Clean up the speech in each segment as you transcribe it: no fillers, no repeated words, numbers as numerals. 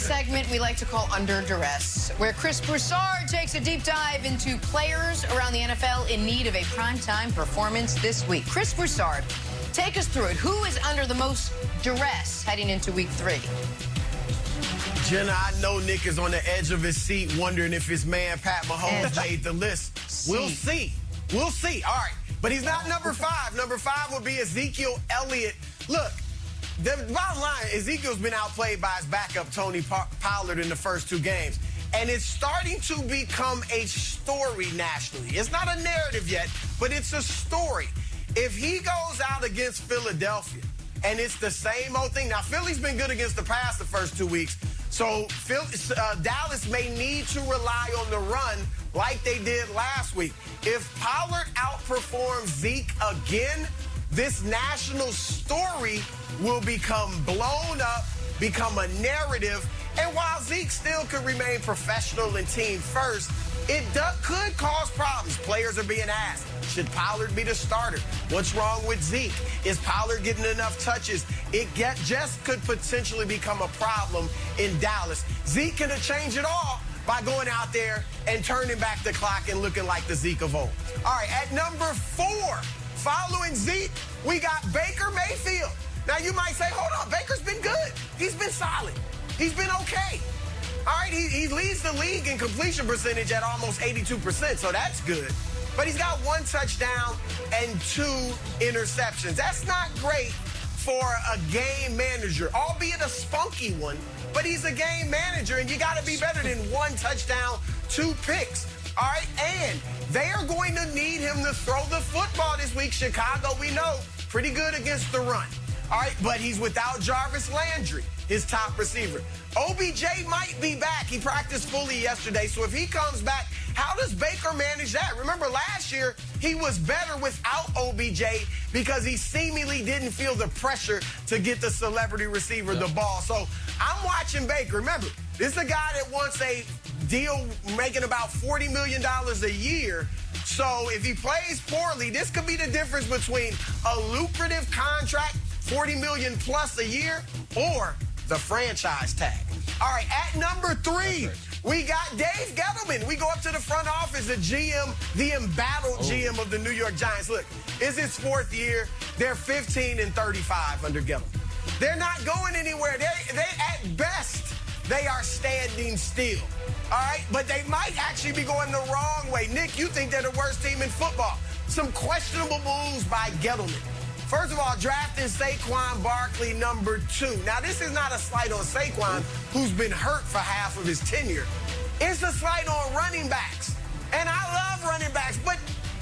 segment we like to call Under Duress, where Chris Broussard takes a deep dive into players around the NFL in need of a primetime performance this week. Chris Broussard, take us through it. Who is under the most duress heading into week 3? Jenna, I know Nick is on the edge of his seat wondering if his man Pat Mahomes made the list. We'll see. We'll see. All right. But he's not number 5. Number 5 would be Ezekiel Elliott. Look, the bottom line, Ezekiel's been outplayed by his backup, Tony Pollard, in the first 2 games. And it's starting to become a story nationally. It's not a narrative yet, but it's a story. If he goes out against Philadelphia, and it's the same old thing. Now, Philly's been good against the pass the first 2 weeks, so Dallas may need to rely on the run like they did last week. If Pollard outperforms Zeke again, this national story will become blown up, become a narrative. And while Zeke still could remain professional and team first, it could cause problems. Players are being asked, should Pollard be the starter? What's wrong with Zeke? Is Pollard getting enough touches? It just could potentially become a problem in Dallas. Zeke could have changed it all by going out there and turning back the clock and looking like the Zeke of old. All right, at number 4, following Zeke, we got Baker Mayfield. Now, you might say, hold on, Baker's been good. He's been solid. He's been okay. All right, he leads the league in completion percentage at almost 82%, so that's good. But he's got 1 touchdown and 2 interceptions. That's not great for a game manager, albeit a spunky one, but he's a game manager, and you got to be better than 1 touchdown, 2 picks. All right, and they are going to need him to throw the football this week. Chicago, we know, pretty good against the run. All right, but he's without Jarvis Landry, his top receiver. OBJ might be back. He practiced fully yesterday, so if he comes back, how does Baker manage that? Remember, last year, he was better without OBJ because he seemingly didn't feel the pressure to get the celebrity receiver the ball. So I'm watching Baker. Remember, this is a guy that wants a deal making about $40 million a year. So if he plays poorly, this could be the difference between a lucrative contract, $40 million plus a year, or the franchise tag. All right, at number 3, we got Dave Gettleman. We go up to the front office, the GM, the embattled GM of the New York Giants. Look, it's his 4th year. They're 15-35 under Gettleman. They're not going anywhere. They at best, they are standing still. All right, but they might actually be going the wrong way. Nick, you think they're the worst team in football. Some questionable moves by Gettleman. First of all, drafting Saquon Barkley number 2. Now, this is not a slight on Saquon, who's been hurt for half of his tenure. It's a slight on running backs. And I love running backs, but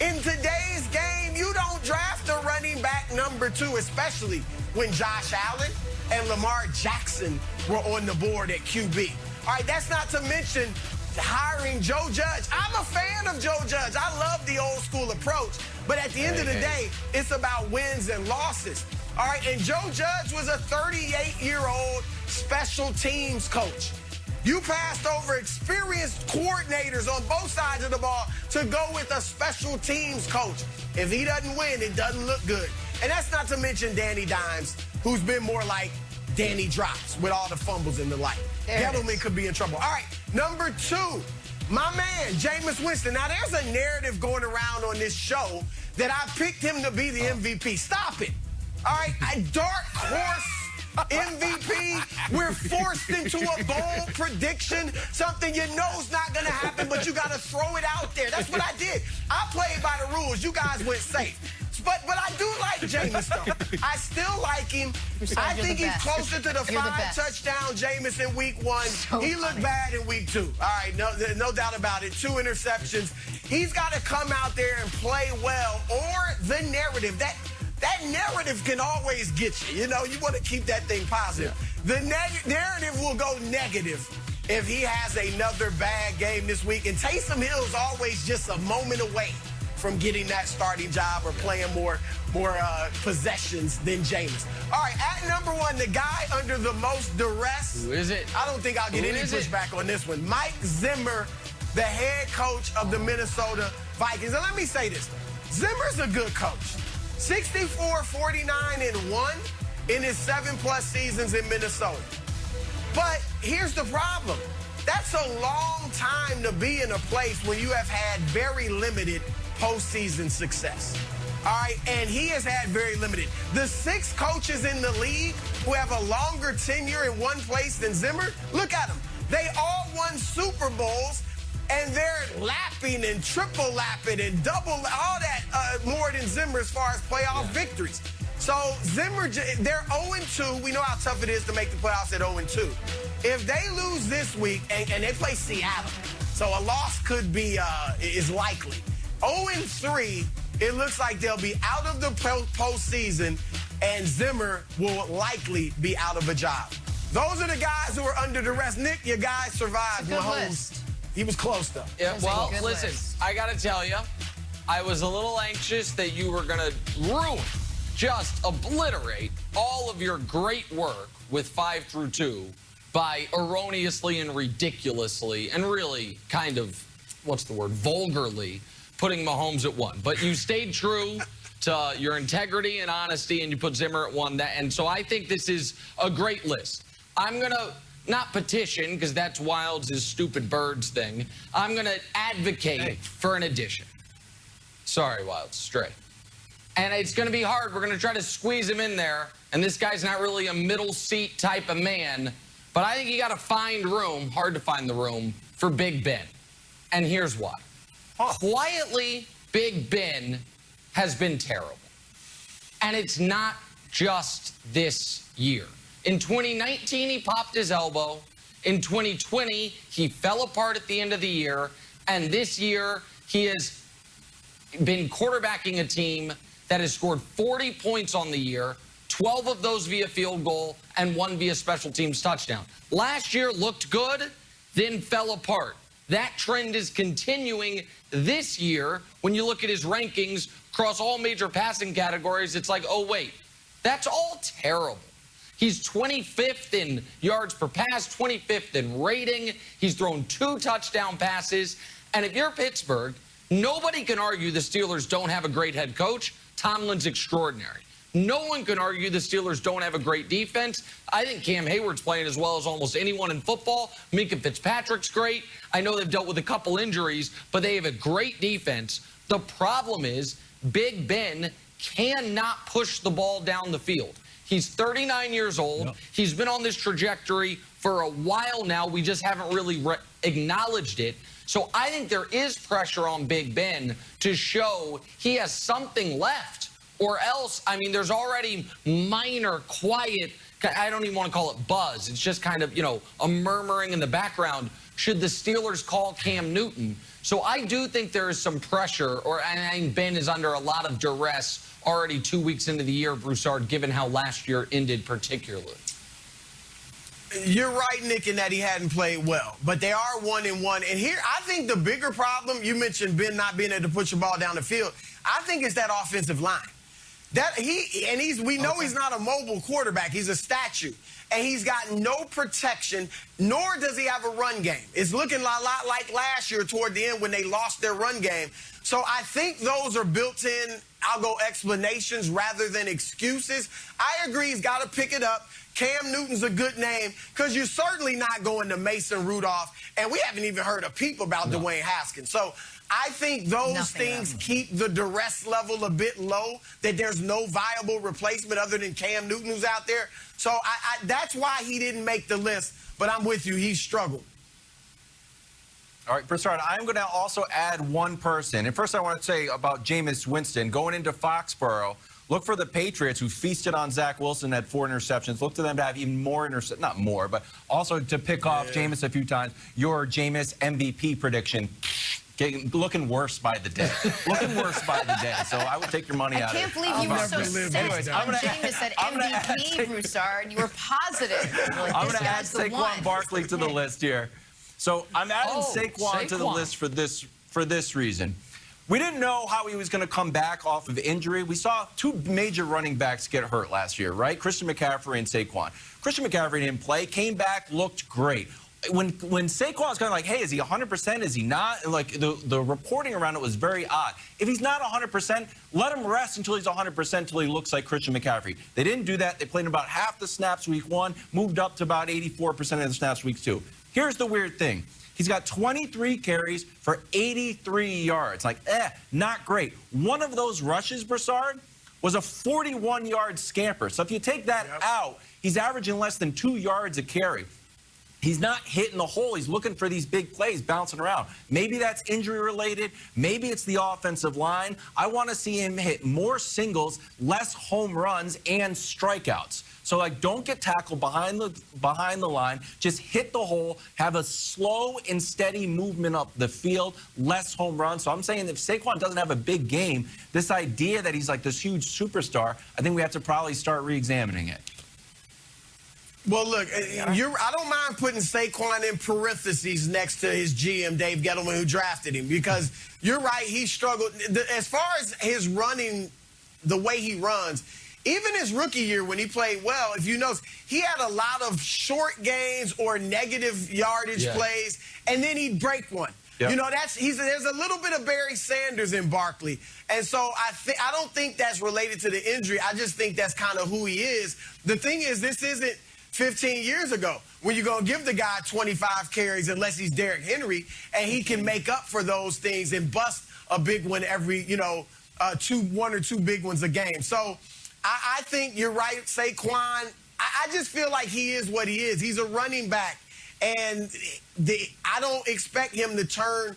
in today's game, you don't draft a running back number 2, especially when Josh Allen and Lamar Jackson were on the board at QB. All right, that's not to mention hiring Joe Judge. I'm a fan of Joe Judge. I love the old school approach. But at the end of the day, it's about wins and losses. All right, and Joe Judge was a 38-year-old special teams coach. You passed over experienced coordinators on both sides of the ball to go with a special teams coach. If he doesn't win, it doesn't look good. And that's not to mention Danny Dimes, who's been more like Danny Drops with all the fumbles and the like. Gettleman could be in trouble. All right, number 2, my man, Jameis Winston. Now, there's a narrative going around on this show that I picked him to be the MVP. Stop it. All right, a dark horse MVP. We're forced into a bold prediction, something you know's not going to happen, but you got to throw it out there. That's what I did. I played by the rules. You guys went safe. But I do like Jameis, though. I still like him. I think he's closer to the 5-touchdown Jameis in week 1. He looked bad in week 2. All right, no doubt about it. 2 interceptions. He's got to come out there and play well, or the narrative. That narrative can always get you. You know, you want to keep that thing positive. Yeah. The narrative will go negative if he has another bad game this week. And Taysom Hill's always just a moment away from getting that starting job or playing more possessions than Jameis. All right, at number 1, the guy under the most duress. Who is it? I don't think I'll get any pushback on this one. Mike Zimmer, the head coach of the Minnesota Vikings. And let me say this. Zimmer's a good coach. 64-49-1 in his 7+ seasons in Minnesota. But here's the problem. That's a long time to be in a place when you have had very limited postseason success. All right, and he has had very limited. The 6 coaches in the league who have a longer tenure in one place than Zimmer, look at them. They all won Super Bowls, and they're lapping and triple lapping and double, all that more than Zimmer as far as playoff victories. So Zimmer, they're 0-2. We know how tough it is to make the playoffs at 0-2. If they lose this week, and they play Seattle, so a loss could be, is likely. 0-3, it looks like they'll be out of the postseason, and Zimmer will likely be out of a job. Those are the guys who are under duress. Nick, your guy survived. Good list. He was close, though. Yeah, well, listen, list. I got to tell you, I was a little anxious that you were going to ruin, just obliterate all of your great work with 5 through 2 by erroneously and ridiculously and really kind of, what's the word, vulgarly putting Mahomes at 1. But you stayed true to your integrity and honesty, and you put Zimmer at 1. And so I think this is a great list. I'm going to not petition, because that's Wilds' stupid birds thing. I'm going to advocate for an addition. Sorry, Wilds, stray. And it's going to be hard. We're going to try to squeeze him in there. And this guy's not really a middle seat type of man. But I think you got to find room, hard to find the room, for Big Ben. And here's why. Quietly, Big Ben has been terrible. And it's not just this year. In 2019, he popped his elbow. In 2020, he fell apart at the end of the year. And this year, he has been quarterbacking a team that has scored 40 points on the year, 12 of those via field goal, and 1 via special teams touchdown. Last year looked good, then fell apart. That trend is continuing this year. When you look at his rankings across all major passing categories, it's like, oh, wait, that's all terrible. He's 25th in yards per pass, 25th in rating. He's thrown 2 touchdown passes. And if you're Pittsburgh, nobody can argue the Steelers don't have a great head coach. Tomlin's extraordinary. No one can argue the Steelers don't have a great defense. I think Cam Hayward's playing as well as almost anyone in football. Minka Fitzpatrick's great. I know they've dealt with a couple injuries, but they have a great defense. The problem is Big Ben cannot push the ball down the field. He's 39 years old. Yep. He's been on this trajectory for a while now. We just haven't really acknowledged it. So I think there is pressure on Big Ben to show he has something left. Or else, I mean, there's already minor, quiet, I don't even want to call it buzz. It's just kind of, you know, a murmuring in the background. Should the Steelers call Cam Newton? So I do think there is some pressure, or I think Ben is under a lot of duress already 2 weeks into the year, Broussard, given how last year ended particularly. You're right, Nick, in that he hadn't played well. But they are 1-1. And here, I think the bigger problem, you mentioned Ben not being able to put your ball down the field, I think it's that offensive line. We know he's not a mobile quarterback. He's a statue. And he's got no protection, nor does he have a run game. It's looking a lot like last year toward the end when they lost their run game. So I think those are built-in, I'll go explanations rather than excuses. I agree he's got to pick it up. Cam Newton's a good name because you're certainly not going to Mason Rudolph. And we haven't even heard a peep about Dwayne Haskins. So I think those things keep the duress level a bit low, that there's no viable replacement other than Cam Newton who's out there. So that's why he didn't make the list. But I'm with you. He's struggled. All right, Broussard, I'm going to also add one person. And first I want to say about Jameis Winston going into Foxborough. Look for the Patriots, who feasted on Zach Wilson at 4 interceptions. Look to them to have even more interceptions, not more, but also to pick off Jameis a few times. Your Jameis MVP prediction, looking worse by the day. Looking worse by the day. So I would take your money out of it. I can't believe you were so set on Jameis said MVP, Broussard. You were positive. I'm going to add Saquon Barkley to the list here. So I'm adding Saquon to the list for this reason. We didn't know how he was going to come back off of injury. We saw 2 major running backs get hurt last year, right? Christian McCaffrey and Saquon. Christian McCaffrey didn't play, came back, looked great. when Saquon's kind of like, hey, is he 100%? Is he not? Like, the reporting around it was very odd. If he's not 100%, let him rest until he's 100% until he looks like Christian McCaffrey. They didn't do that. They played about half the snaps week 1, moved up to about 84% of the snaps week 2. Here's the weird thing. He's got 23 carries for 83 yards. Like, not great. One of those rushes, Broussard, was a 41-yard scamper. So if you take that out, he's averaging less than 2 yards a carry. He's not hitting the hole. He's looking for these big plays bouncing around. Maybe that's injury related. Maybe it's the offensive line. I want to see him hit more singles, less home runs, and strikeouts. So, like, don't get tackled behind the line. Just hit the hole. Have a slow and steady movement up the field. Less home runs. So I'm saying if Saquon doesn't have a big game, this idea that he's like this huge superstar, I think we have to probably start re-examining it. Well, look, I don't mind putting Saquon in parentheses next to his GM, Dave Gettleman, who drafted him, because you're right, he struggled. As far as his running, the way he runs, even his rookie year when he played well, if you notice, he had a lot of short gains or negative yardage plays, and then he'd break one. Yep. You know, there's a little bit of Barry Sanders in Barkley. And so I don't think that's related to the injury. I just think that's kind of who he is. The thing is, this isn't 15 years ago when you're going to give the guy 25 carries unless he's Derrick Henry, and he can make up for those things and bust a big one every, one or two big ones a game. So I think you're right, Saquon. I just feel like he is what he is. He's a running back, and I don't expect him to turn